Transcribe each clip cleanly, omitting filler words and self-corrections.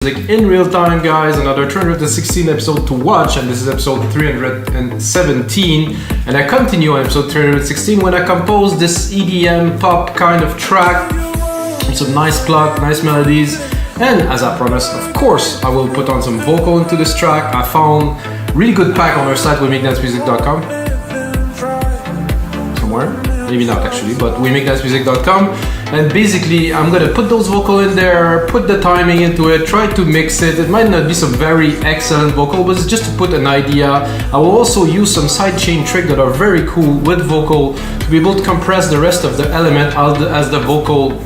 In real time, guys. Another 316 episode to watch, and this is episode 317, and I continue on episode 316 when I composed this EDM pop kind of track. Some nice plot, nice melodies, and as I promised, of course, I will put on some vocal into this track. I found really good pack on our site, wemakedance.music.com. Somewhere, maybe not actually, but wemakedance.music.com. And basically, I'm gonna put those vocal in there, put the timing into it, try to mix it. It might not be some very excellent vocal, but it's just to put an idea. I will also use some sidechain tricks that are very cool with vocal to be able to compress the rest of the element as the vocal,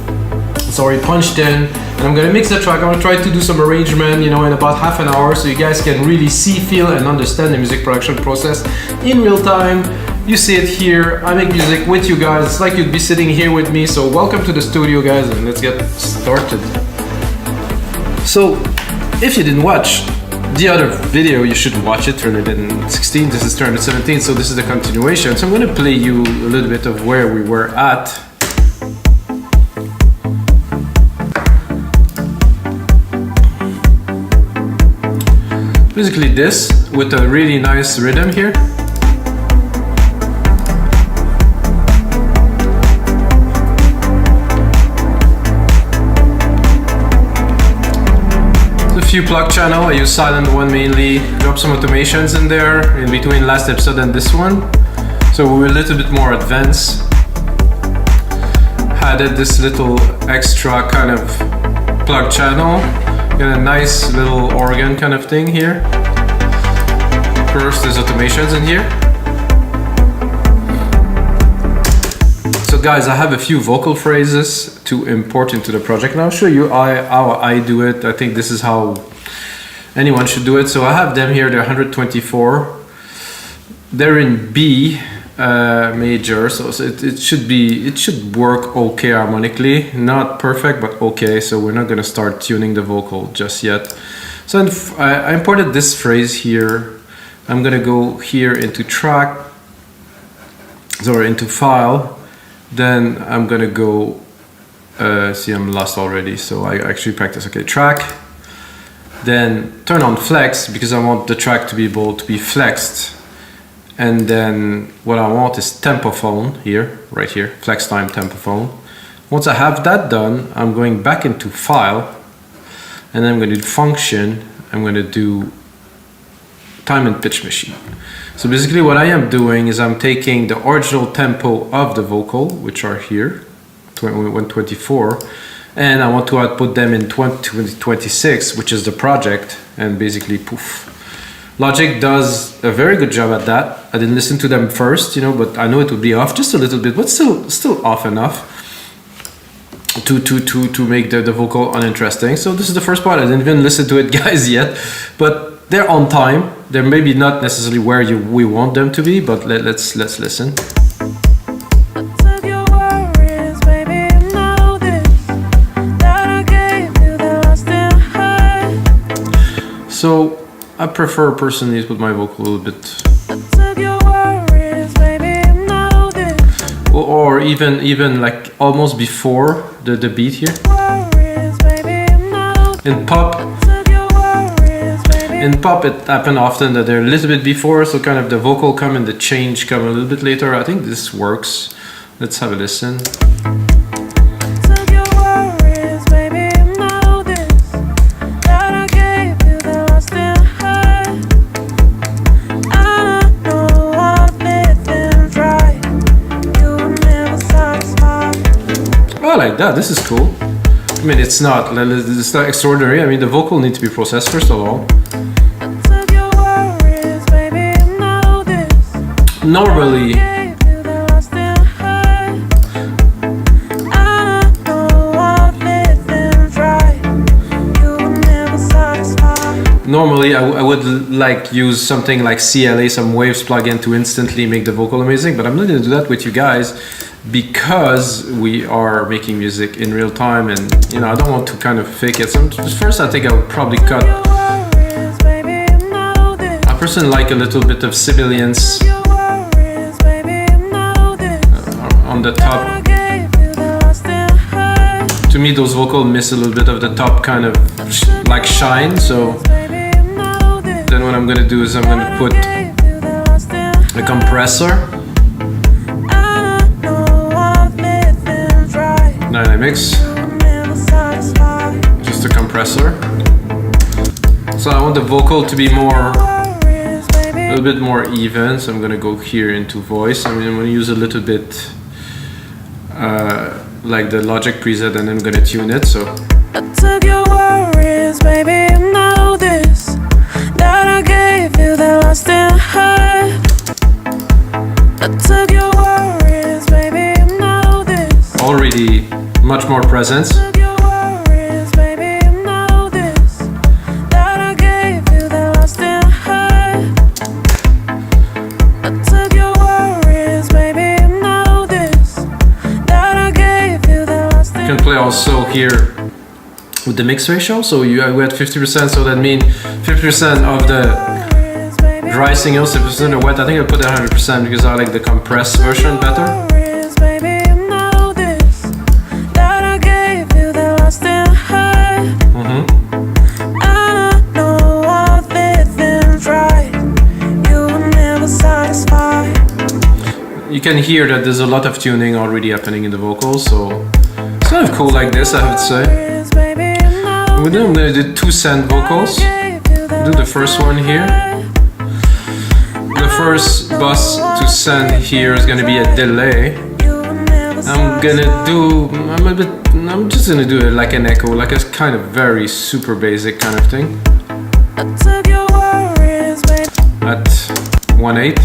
punched in. And I'm gonna mix the track. I'm gonna try to do some arrangement, in about half an hour, so you guys can really see, feel, and understand the music production process in real time. You see it here. I make music with you guys. It's like you'd be sitting here with me. So welcome to the studio, guys, and let's get started. So if you didn't watch the other video, you should watch it. 316, this is 317, so this is the continuation. So I'm gonna play you a little bit of where we were at. Basically this, with a really nice rhythm here. Few plug channel, I use silent one mainly, drop some automations in there in between last episode and this one, so we're a little bit more advanced. Added this little extra kind of plug channel, got a nice little organ kind of thing here. First there's automations in here. So guys, I have a few vocal phrases to import into the project, and I'll show you how I do it. I think this is how anyone should do it. So I have them here, they're 124. They're in B major, so it should work okay harmonically. Not perfect, but okay. So we're not gonna start tuning the vocal just yet. So I imported this phrase here. I'm gonna go here into track, into file. Then I'm gonna go, see I'm lost already, so I actually practice, okay, track. Then turn on flex, because I want the track to be able to be flexed. And then what I want is tempophone here, right here, flex time tempophone. Once I have that done, I'm going back into file, and then I'm gonna do function, I'm gonna do time and pitch machine. So basically what I am doing is I'm taking the original tempo of the vocal, which are here, 124, and I want to output them in 2026, which is the project, and basically poof. Logic does a very good job at that. I didn't listen to them first, but I know it would be off just a little bit, but still off enough to make the vocal uninteresting. So this is the first part. I didn't even listen to it, guys, yet, but they're on time. They're maybe not necessarily where we want them to be, but let's listen. So I prefer personally to put my vocal a little bit, or even like almost before the beat here. In pop, it happened often that they're a little bit before, so kind of the vocal come and the change come a little bit later. I think this works. Let's have a listen. I like that. This is cool. I mean, it's not extraordinary. I mean, the vocal needs to be processed first of all. Normally, I would like use something like CLA, some waves plugin to instantly make the vocal amazing, but I'm not going to do that with you guys because we are making music in real time, and I don't want to kind of fake it. So first, I think I would probably cut. I personally like a little bit of sibilance on the top. To me, those vocals miss a little bit of the top kind of like shine. So then what I'm gonna do is I'm gonna put a compressor, dynamics, just a compressor. So I want the vocal to be a little bit more even, so I'm gonna go here into voice. I'm gonna use a little bit like the Logic preset, and then I'm gonna tune it. So I took your worries, baby, you know this, that I gave you the lost in hide. I took your worries, baby, you know this. Already much more presence. You can play also here with the mix ratio. So we had 50%, so that means 50% of the dry signals, 50% of wet. I think I'll put it 100% because I like the compressed version better. You can hear that there's a lot of tuning already happening in the vocals, so it's kind of cool like this, I would say. And then I'm going to do 2 send vocals. Do the first one here. The first bus to send here is going to be a delay. I'm just going to do it like an echo, like a kind of very super basic kind of thing. At 1/8.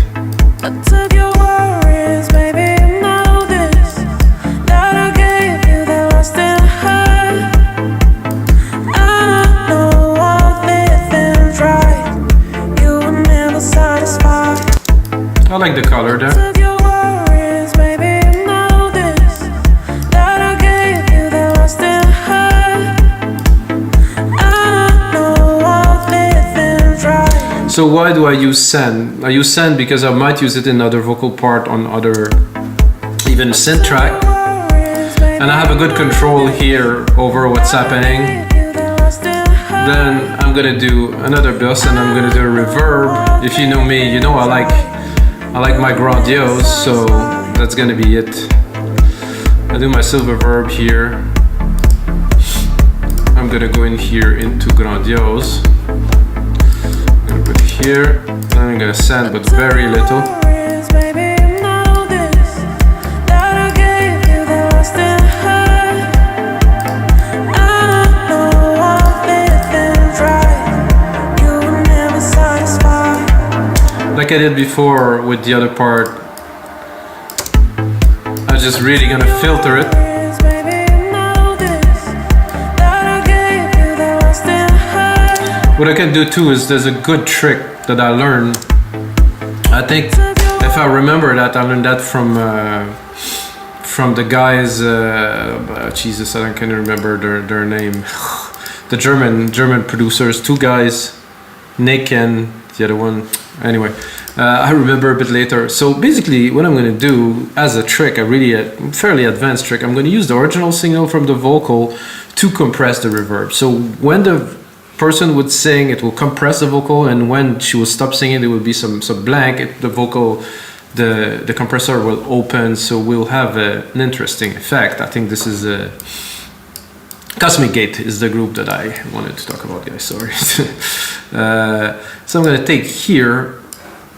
I like the color there. So why do I use send? I use send because I might use it in other vocal part on other even synth track. And I have a good control here over what's happening. Then I'm gonna do another bus and I'm gonna do a reverb. If you know me, you know I like my grandiose, so that's gonna be it. I do my silver verb here. I'm gonna go in here into grandiose. I'm gonna put it here, and I'm gonna send, but very little. Like I did before with the other part, I'm just really gonna filter it. What I can do too is there's a good trick that I learned. I think if I remember that, I learned that from the guys. Jesus, I can't remember their name. The German producers, 2 guys, Nick and the other one. Anyway, I remember a bit later. So basically what I'm going to do as a trick, a fairly advanced trick, I'm going to use the original signal from the vocal to compress the reverb. So when the person would sing, it will compress the vocal, and when she will stop singing, there will be some blank. The vocal, the compressor will open, so we'll have an interesting effect. I think this is Cosmic Gate is the group that I wanted to talk about, guys, sorry. So I'm going to take here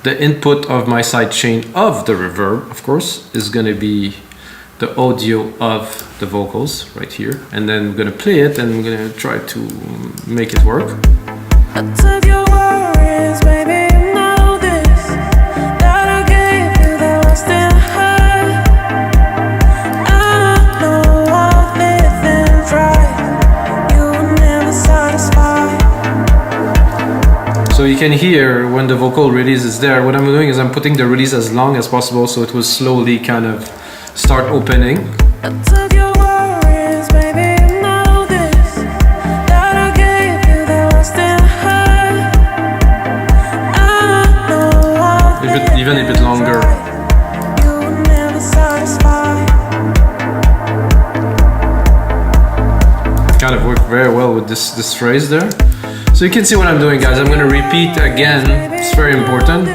the input of my sidechain of the reverb, of course, is going to be the audio of the vocals right here, and then I'm going to play it and I'm going to try to make it work. I took your worries, baby, you know this, that I gave you the lost in hide. I know I've lived and tried, you were never satisfied. So you can hear when the vocal release is there, what I'm doing is I'm putting the release as long as possible so it will slowly kind of start opening. I took your worries, baby, you know this, that I gave you the lost in hide. I know I've Even a bit longer. you were never satisfied. Kind of worked very well with this phrase there. So you can see what I'm doing, guys. I'm going to repeat again. It's very important.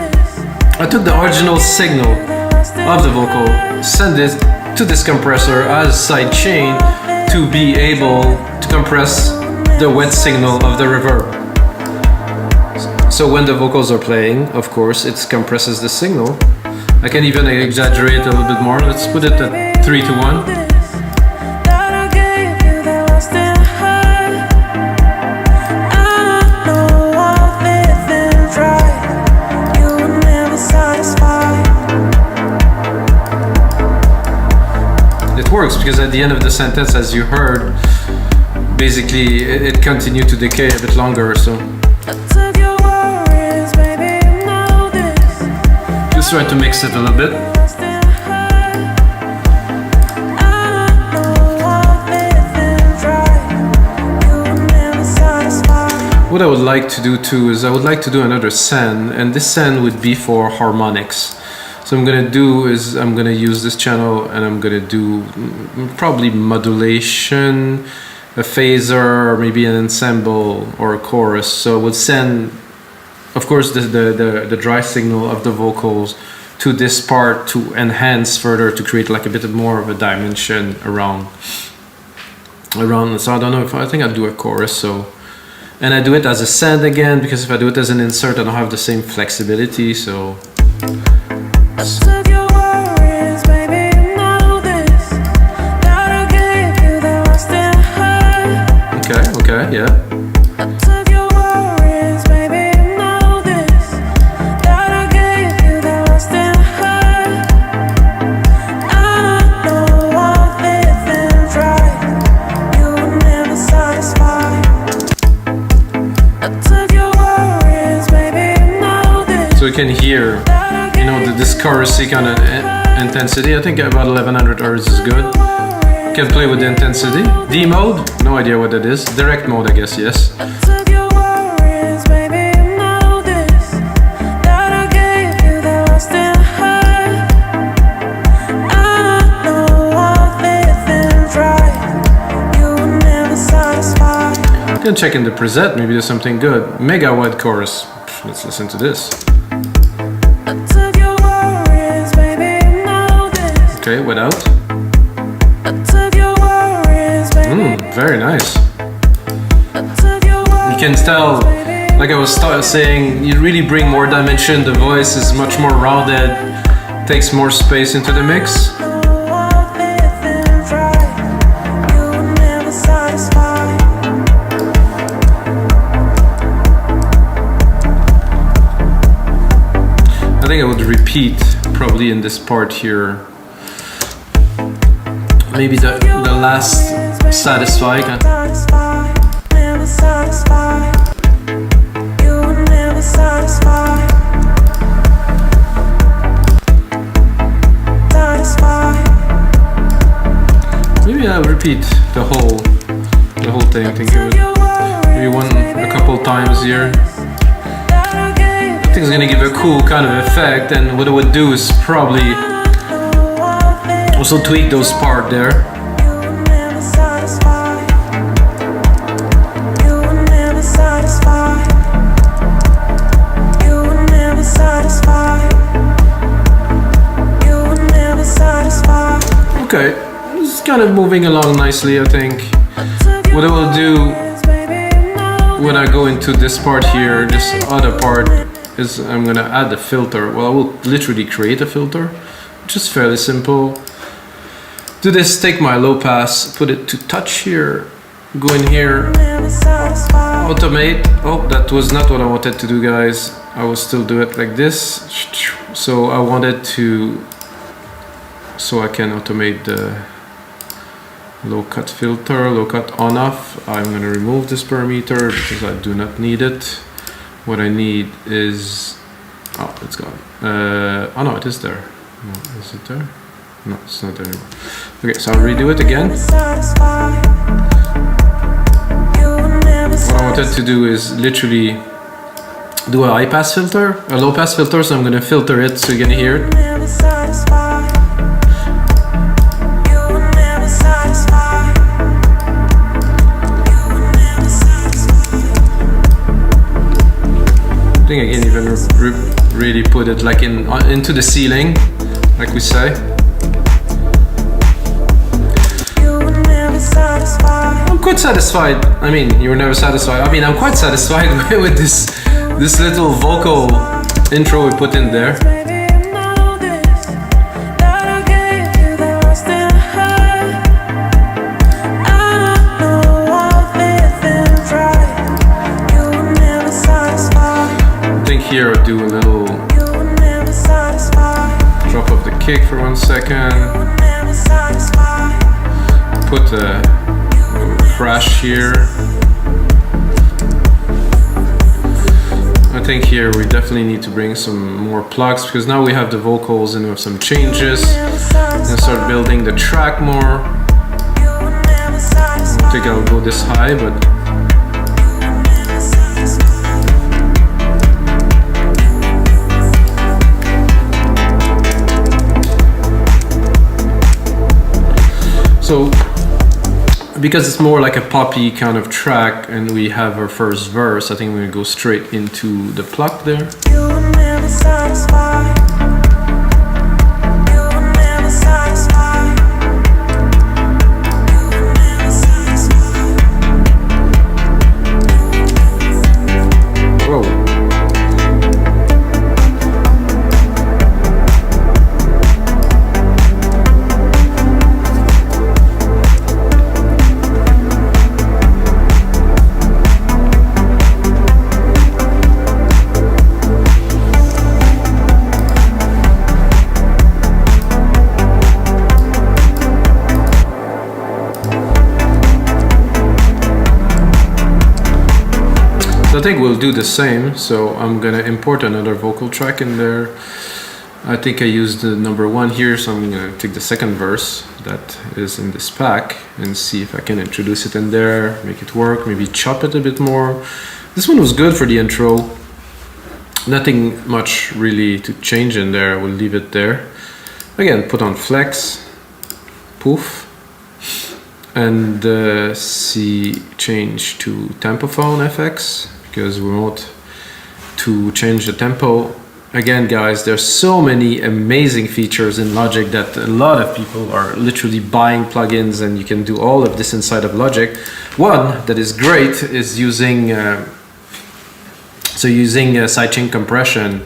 I took the original signal of the vocal, send it to this compressor as sidechain to be able to compress the wet signal of the reverb. So when the vocals are playing, of course, it compresses the signal. I can even exaggerate a little bit more. Let's put it at 3 to 1. Works because at the end of the sentence, as you heard, basically it continued to decay a bit longer, so just try to mix it a little bit. What I would like to do too is I would like to do another send, and this send would be for harmonics. So I'm gonna do is I'm gonna use this channel and I'm gonna do probably modulation, a phaser, or maybe an ensemble or a chorus. So we'll send, of course, the dry signal of the vocals to this part to enhance further, to create like a bit more of a dimension around. So I don't know if I think I'll do a chorus. So, and I do it as a send again because if I do it as an insert, I don't have the same flexibility. So. Okay, yeah. So you can hear, you know, this chorusy kind of intensity. I think about 1100 Hz is good. Can play with the intensity. D mode, no idea what that is. Direct mode, I guess, yes. You can check in the preset, maybe there's something good. Mega wide chorus. Let's listen to this. Okay, without. Very nice. You can tell, like I was saying, you really bring more dimension. The voice is much more rounded, takes more space into the mix. I think I would repeat probably in this part here. Maybe the last satisfy. Maybe I'll repeat the whole thing. I think it would maybe a couple times here. I think it's gonna give a cool kind of effect, and what I would do is probably also tweak those parts there. Okay, it's kind of moving along nicely, I think. What I will do when I go into this part here, this other part, is I'm gonna add the filter. Well, I will literally create a filter, which is fairly simple. Do this, take my low pass, put it to touch here, go in here, automate. Oh, that was not what I wanted to do, guys. I will still do it like this. So I wanted to, so I can automate the low cut filter, low cut on off. I'm gonna remove this parameter because I do not need it. What I need is, oh, it's gone. Oh no, it is there. No, is it there? No, it's not there anymore. Okay, so I'll redo it again. What I wanted to do is literally do a high pass filter, a low pass filter, so I'm gonna filter it so you're gonna hear it. think I can even really put it like into the ceiling, like we say. I'm quite satisfied. I mean, you were never satisfied. I mean, I'm quite satisfied with this little vocal intro we put in there. I think here I'll do a little drop of the kick for 1 second. Put a crash here. I think here we definitely need to bring some more plugs because now we have the vocals and we have some changes. And start building the track more. I don't think I'll go this high, but so because it's more like a poppy kind of track and we have our first verse, I think we're gonna go straight into the pluck there. You were never satisfied. You were never satisfied. You were never satisfied. Whoa. I think we'll do the same, so I'm gonna import another vocal track in there. I think I used the number 1 here, so I'm gonna take the second verse that is in this pack and see if I can introduce it in there, make it work, maybe chop it a bit more. This one was good for the intro. Nothing much really to change in there, we'll leave it there. Again, put on flex, poof, and change to tempophone FX. Because we want to change the tempo. Again, guys, there's so many amazing features in Logic that a lot of people are literally buying plugins, and you can do all of this inside of Logic. One that is great is using sidechain compression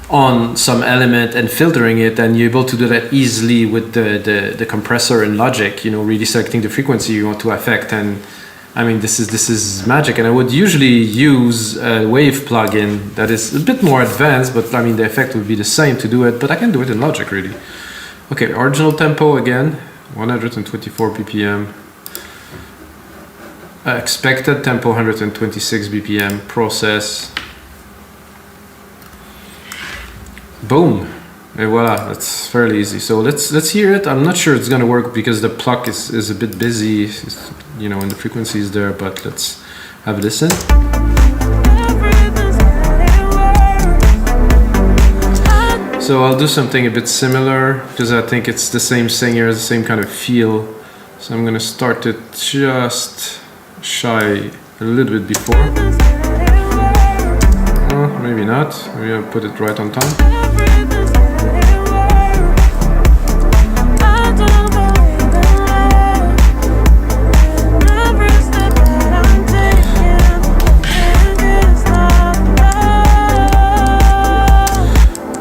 on some element and filtering it, and you're able to do that easily with the compressor in Logic. You know, really selecting the frequency you want to affect. And I mean, this is magic, and I would usually use a wave plugin that is a bit more advanced, but I mean the effect would be the same to do it, but I can do it in Logic really. Okay, original tempo again, 124 BPM. Expected tempo 126 BPM, process. Boom. And voila, that's fairly easy. So let's hear it. I'm not sure it's gonna work because the pluck is a bit busy, you know, and the frequency is there, but let's have a listen. So I'll do something a bit similar because I think it's the same singer, the same kind of feel. So I'm gonna start it just shy a little bit before. Maybe not, maybe I'll put it right on time.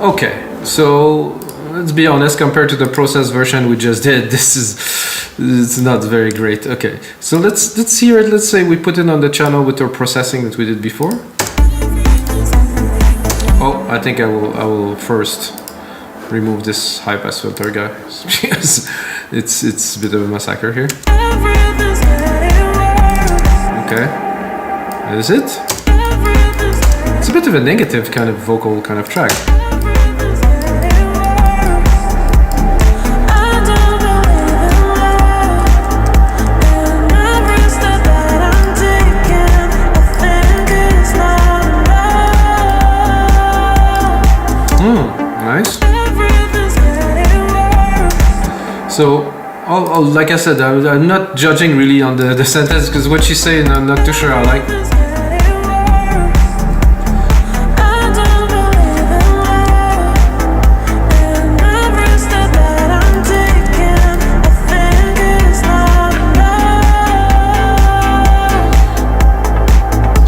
Okay, so let's be honest, compared to the process version we just did, it's not very great. Okay, so let's hear it. Let's say we put it on the channel with our processing that we did before. Oh, I think I will first remove this high pass filter, guys, because it's a bit of a massacre here. Okay, that is it. It's a bit of a negative kind of vocal kind of track. Nice. So, like I said, I'm not judging really on the sentence because what she's saying I'm not too sure I like.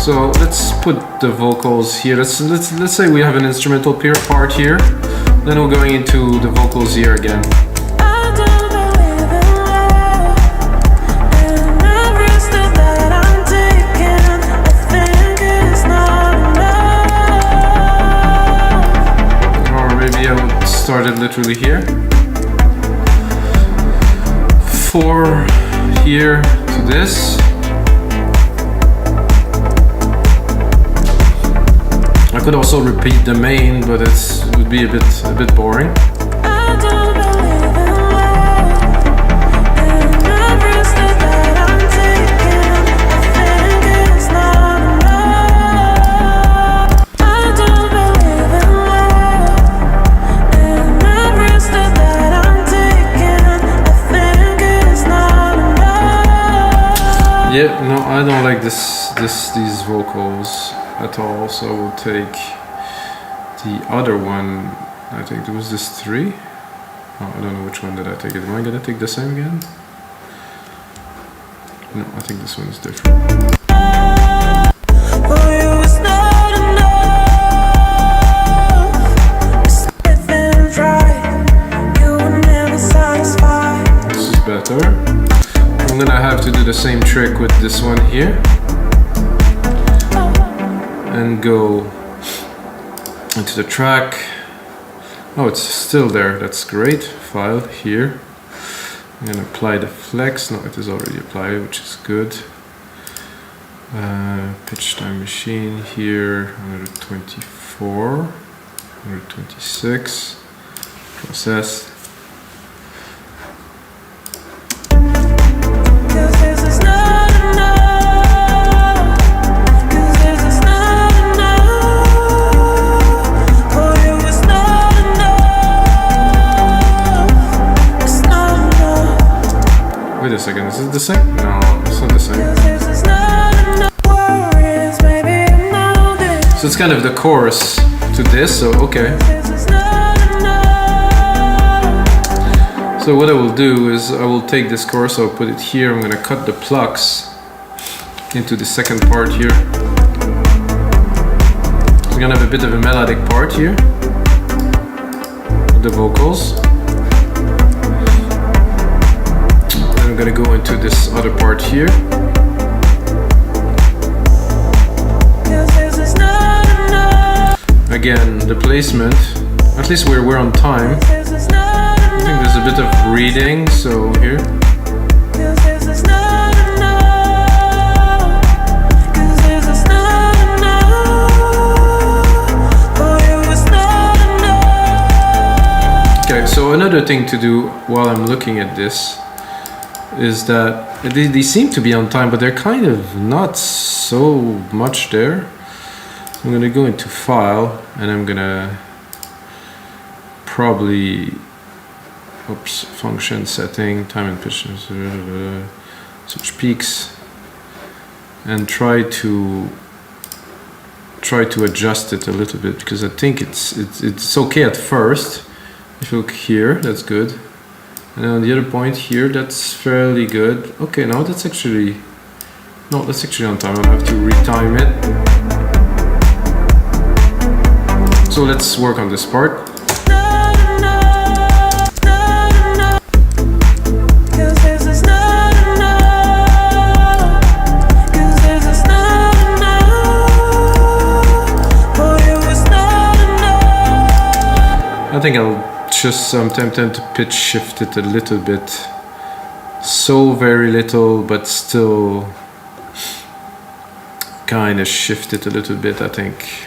So let's put the vocals here. Let's say we have an instrumental part here. Then we're going into the vocals here again. I don't believe in love, and every step that I'm taking, I think it's not enough. Or maybe I would start it literally here. 4 here to this. I could also repeat the main, but it would be a bit boring. I don't believe in love, and every step that I'm taking, I think it's not enough. I don't believe in love, and every step that I'm taking, I think it's not enough. Yeah, no, I don't like these vocals at all, so we'll take the other one. I think there was this 3. Oh, I don't know which one did I take. Am I gonna take the same again? No, I think this one is different. For you it's not enough. Stiff and dry, you were never satisfied. This is better. I'm gonna have to do the same trick with this one here. And go into the track. Oh, it's still there. That's great. File here. I'm gonna apply the flex. No, it is already applied, which is good. Pitch time machine here. 124, 126. Process. Cause this is not enough. Cause this is not enough. For you it's not enough. It's not enough. Wait a second. Is it the same? No, it's not the same. Cause this is not enough. Worries, maybe you know this. So it's kind of the chorus to this. So okay. This is not enough. So what I will do is I will take this chorus, I'll put it here, I'm going to cut the plucks into the second part here. We're going to have a bit of a melodic part here with the vocals. Then I'm going to go into this other part here. Cause this is not enough. Again, the placement, at least we're on time. This is not I think there's a bit of reading, so here. Cause this is not enough. Cause this is not enough. For you it's not enough. Okay, so another thing to do while I'm looking at this is that they seem to be on time, but they're kind of not so much there. I'm gonna go into File, and I'm gonna probably function setting, time and pitch, switch peaks, and try to adjust it a little bit, because I think it's okay at first. If you look here, that's good, and on the other point here, that's fairly good. Okay, now that's actually on time. I'll have to retime it. So let's work on this part. Not enough. Not enough. Cause this is not enough. Cause this is not enough. For you it's not enough. I think I'll just I'm tempted to pitch shift it a little bit. So very little, but still kind of shift it a little bit, I think.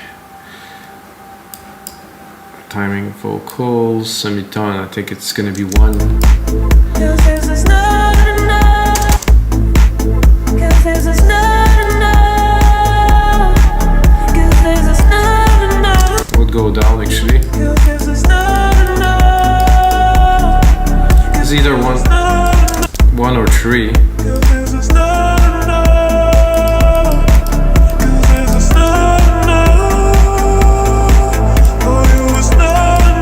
Timing vocals, semitone, I think it's gonna be 1. Cause this is not enough. Cause this is not enough. Cause this is not enough. Would go down actually. Cause this is not enough. It's either 1 or 3. Cause this is not enough. Cause this is not enough. For you it's not enough.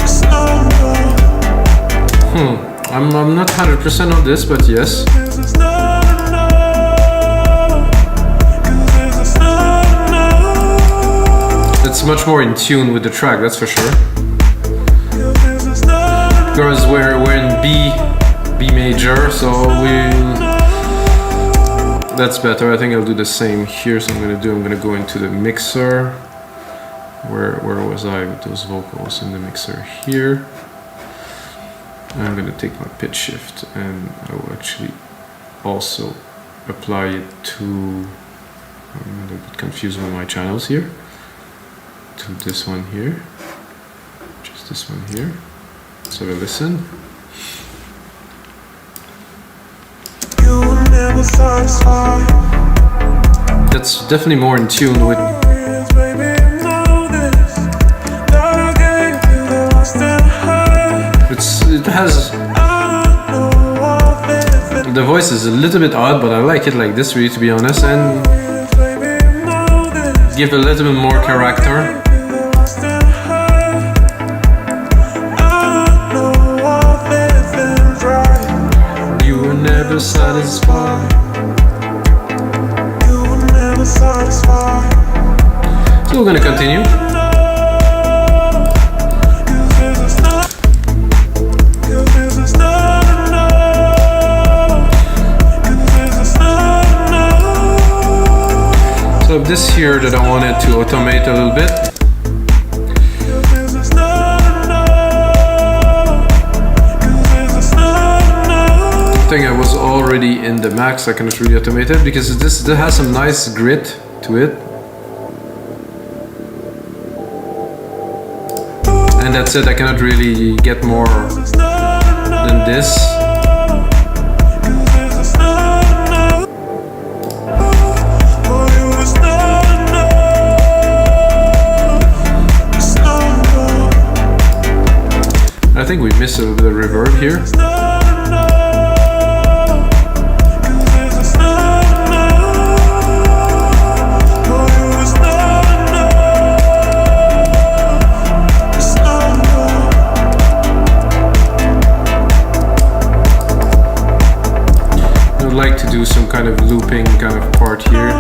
It's not enough. I'm not 100% on this, but yes. This is not enough. much more in tune with the track, that's for sure. Because we're in B major, so that's better. I think I'll do the same here. So I'm gonna go into the mixer. Where was I with those vocals? In the mixer here. I'm gonna take my pitch shift and I will actually also apply it to, I'm a little bit confused with my channels here, to this one here, just this one here. Let's have a listen. You were never satisfied. That's definitely more in tune with. It has, the voice is a little bit odd, but I like it like this, really, to be honest, and give a little bit more character. You were never satisfied. You were never satisfied. So we're gonna continue. So this here that I wanted to automate a little bit. I think I was already in the max, I cannot really automate it because this has some nice grit to it. And that's it, I cannot really get more than this. I think we missed a little bit of reverb here. I'd like to do some kind of looping kind of part here.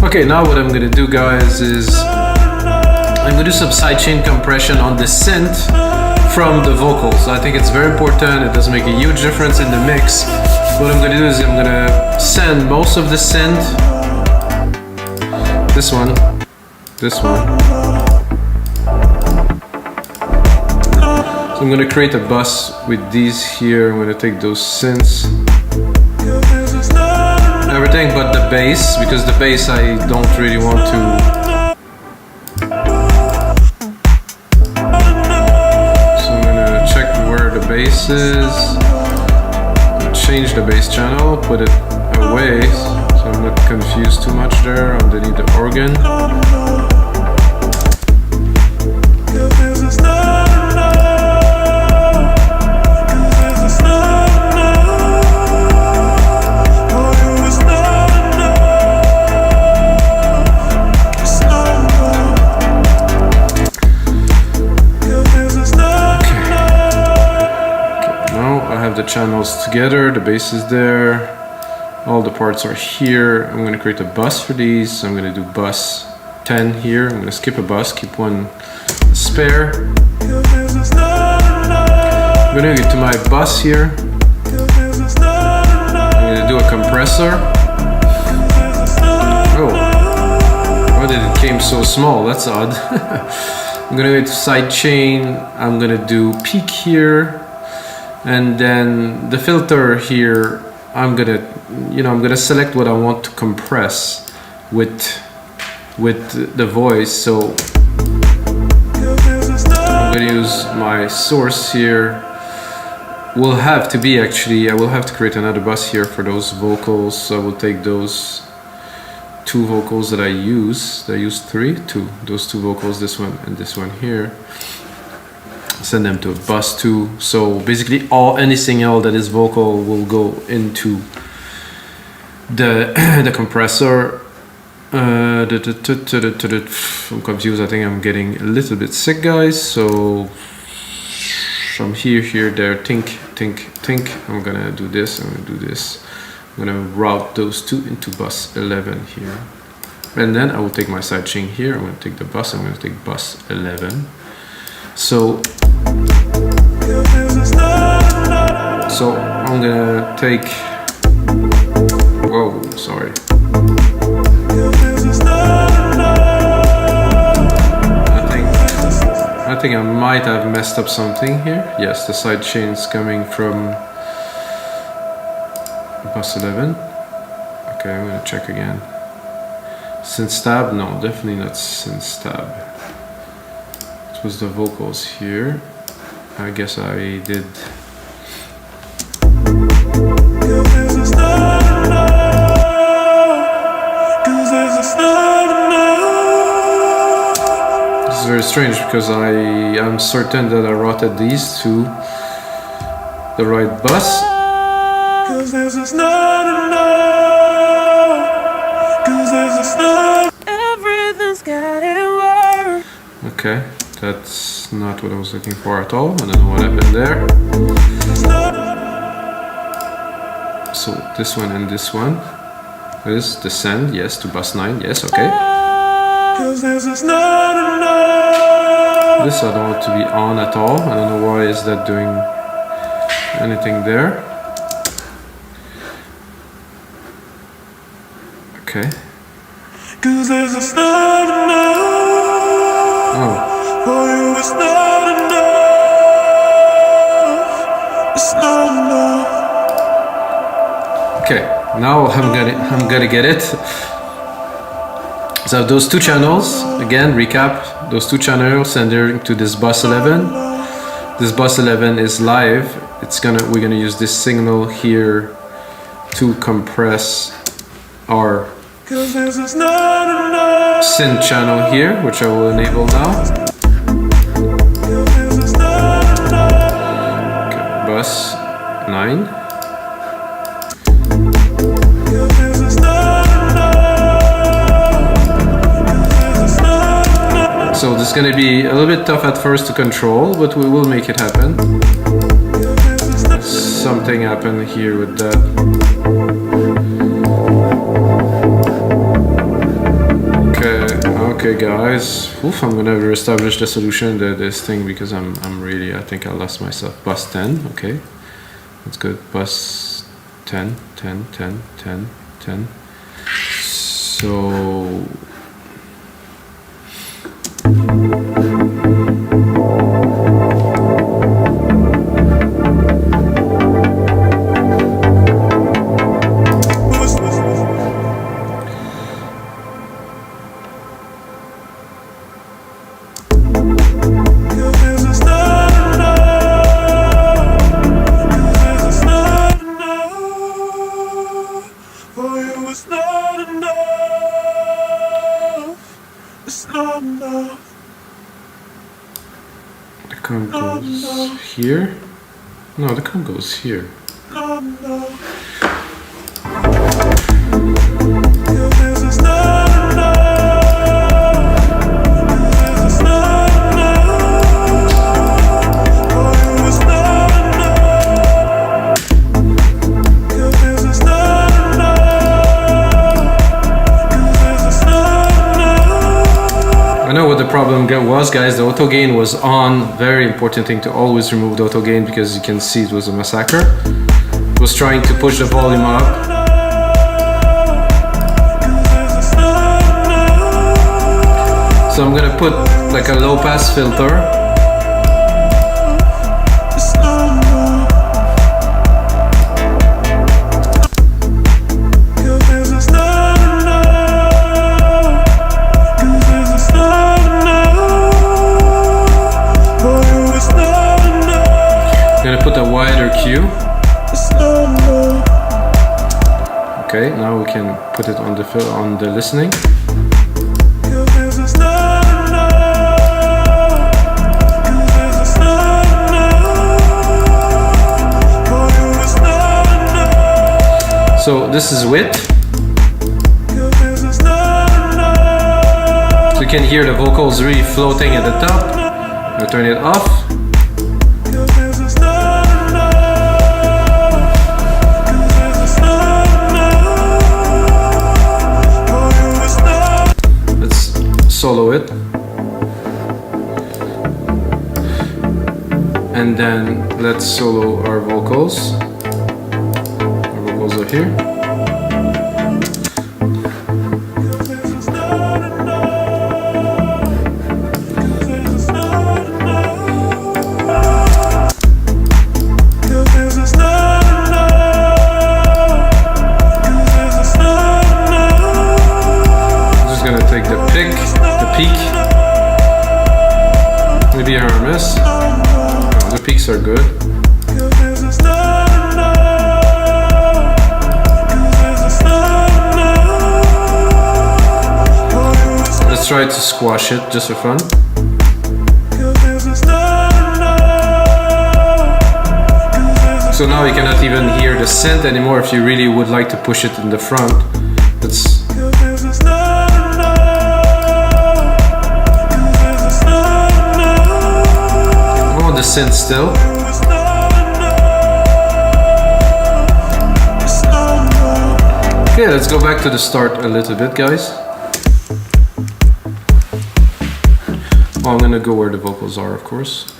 Okay, now what I'm gonna do, guys, is I'm gonna do some sidechain compression on the synth from the vocals. I think it's very important. It does make a huge difference in the mix. What I'm gonna do is I'm gonna send most of the synth, this one, so I'm gonna create a bus with these here. I'm gonna take those synths, everything but the bass, because the bass I don't really want to. So I'm gonna check where the bass is, change the bass channel, put it away so I'm not confused too much there underneath the organ. The channels together, the bass is there, all the parts are here. I'm going to create a bus for these, so I'm going to do bus 10 here. I'm going to skip a bus, keep one spare. I'm going to get to my bus here. I'm going to do a compressor. Oh, why did it came so small? That's odd. I'm going to go to sidechain. I'm going to do peak here. And then the filter here, I'm gonna select what I want to compress with the voice. So I'm gonna use my source here. Will have to be actually, I will have to create another bus here for those vocals. So I will take those two vocals that I use. Those two vocals, this one and this one here. send them to a bus too. So basically any signal that is vocal will go into the compressor. I'm confused. I think I'm getting a little bit sick, guys. So from here, there, think. I'm gonna do this. I'm gonna do this. I'm gonna route those two into bus 11 here, and then I will take my sidechain here. I'm gonna take the bus. I'm gonna take bus 11. So I'm gonna take. Whoa, sorry. I think I might have messed up something here. Yes, the sidechain is coming from bus 11. Okay, I'm gonna check again. Synth tab? No, definitely not synth tab. It was the vocals here. I guess I did. It's very strange because I am certain that I routed these to the right bus. Okay, that's not what I was looking for at all. I don't know what happened there. So this one and this one is the send, yes, to bus 9, yes, okay. This I don't want to be on at all. I don't know why is that doing anything there. Okay. Oh. Okay, now I'm gonna get it. So those two channels, again, recap, those two channels sending to this bus 11. This bus 11 is live. We're gonna use this signal here to compress our synth channel here, which I will enable now. Okay, bus 9. So this is going to be a little bit tough at first to control, but we will make it happen. Something happened here with that. Okay guys. Oof, I'm going to reestablish the solution to this thing because I think I lost myself. Bus 10, okay. That's good. Bus 10. So the comb goes here. No, the comb goes here. I know what the problem was, guys. The auto gain was on. Very important thing to always remove the auto gain because you can see it was a massacre. It was trying to push the volume up. So I'm gonna put like a low pass filter. Put a wider Q. Okay, now we can put it on the listening. this is width. So you can hear the vocals really floating at the top. I'm gonna turn it off. Let's solo it. And then let's solo our vocals. Our vocals are here. I'm just gonna take the peak. Maybe a miss. The peaks are good. Let's try to squash it just for fun. So now you cannot even hear the synth anymore if you really would like to push it in the front. It's the synth still. Okay, let's go back to the start a little bit, guys. Well, I'm gonna go where the vocals are, of course.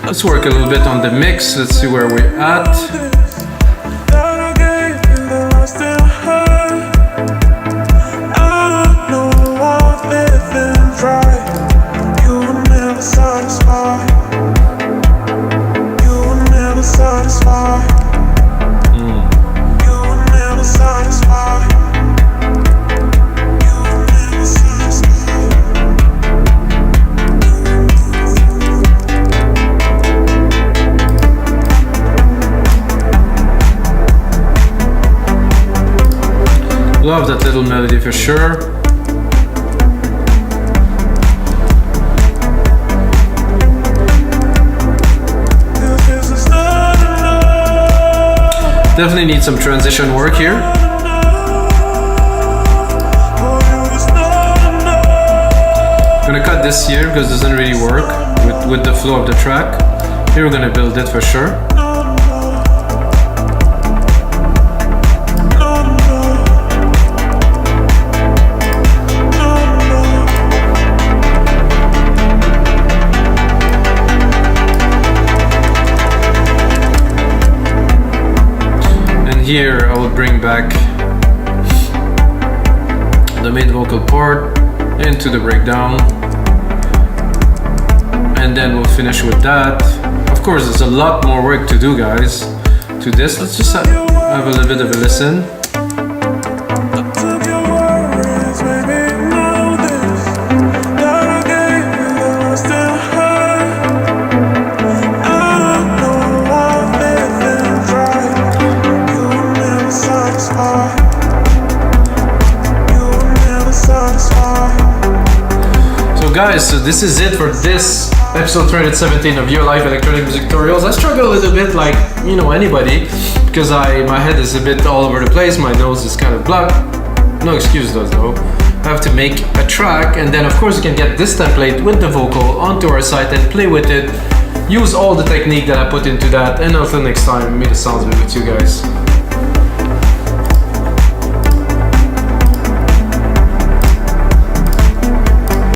Let's work a little bit on the mix. Let's see where we're at. Love that little melody for sure. Definitely need some transition work here. I'm gonna cut this here because it doesn't really work with the flow of the track. Here we're gonna build it for sure. Here I will bring back the main vocal part into the breakdown, and then we'll finish with that. Of course, there's a lot more work to do, guys, to this. Let's just have a little bit of a listen. Guys, so this is it for this episode 317 of Your Life Electronic Music Tutorials. I struggle a little bit like, you know, anybody, because my head is a bit all over the place, my nose is kind of blocked. No excuse though. I have to make a track, and then of course you can get this template with the vocal onto our site and play with it. Use all the technique that I put into that, and until next time, may the sounds be with you guys.